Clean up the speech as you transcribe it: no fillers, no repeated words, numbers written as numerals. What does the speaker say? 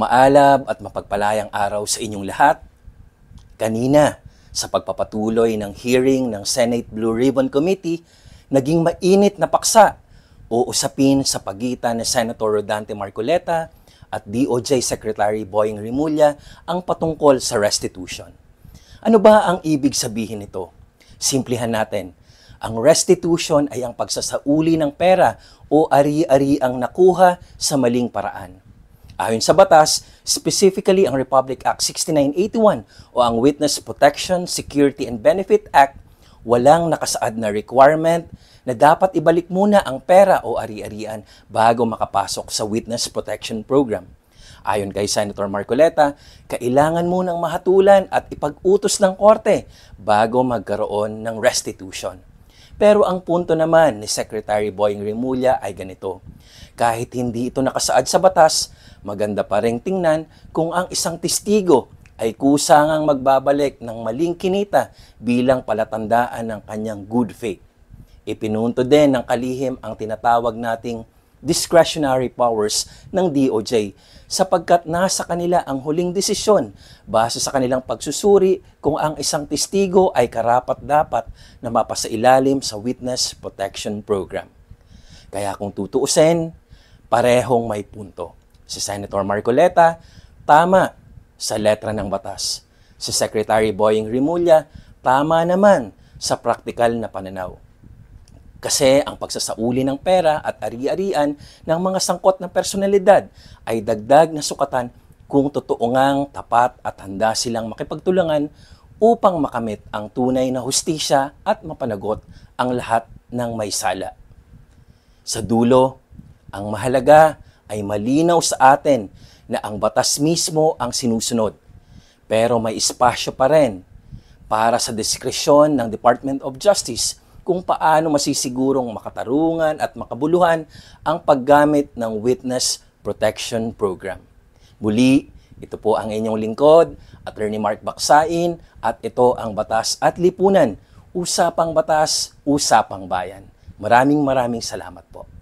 Maalab at mapagpalayang araw sa inyong lahat. Kanina, sa pagpapatuloy ng hearing ng Senate Blue Ribbon Committee, naging mainit na paksa o usapin sa pagitan ni Senator Rodante Marcoleta at DOJ Secretary Boying Rimulya ang patungkol sa restitution. Ano ba ang ibig sabihin nito? Simplihan natin. Ang restitution ay ang pagsasauli ng pera o ari-ari ang nakuha sa maling paraan. Ayon sa batas, specifically ang Republic Act 6981 o ang Witness Protection, Security and Benefit Act, walang nakasaad na requirement na dapat ibalik muna ang pera o ari-arian bago makapasok sa Witness Protection Program. Ayon kay Senator Marcoleta, kailangan munang mahatulan at ipag-utos ng korte bago magkaroon ng restitution. Pero ang punto naman ni Secretary Boying Rimulya ay ganito. Kahit hindi ito nakasaad sa batas, maganda pa ring tingnan kung ang isang testigo ay kusangang magbabalik ng maling kinita bilang palatandaan ng kanyang good faith. Ipinunto din ng kalihim ang tinatawag nating discretionary powers ng DOJ sapagkat nasa kanila ang huling desisyon base sa kanilang pagsusuri kung ang isang testigo ay karapat-dapat na mapasailalim sa Witness Protection Program. Kaya kung tutuusin, parehong may punto. Si Senator Marcoleta, tama sa letra ng batas. Si Secretary Boying Rimulya, tama naman sa praktikal na pananaw. Kasi ang pagsasauli ng pera at ari-arian ng mga sangkot na personalidad ay dagdag na sukatan kung totoo ngang tapat at handa silang makipagtulungan upang makamit ang tunay na hustisya at mapanagot ang lahat ng may sala. Sa dulo, ang mahalaga ay malinaw sa atin na ang batas mismo ang sinusunod. Pero may espasyo pa rin para sa diskresyon ng Department of Justice kung paano masisigurong makatarungan at makabuluhan ang paggamit ng Witness Protection Program. Muli, ito po ang inyong lingkod, Attorney Mark Baksain, at ito ang Batas at Lipunan. Usapang Batas, Usapang Bayan. Maraming salamat po.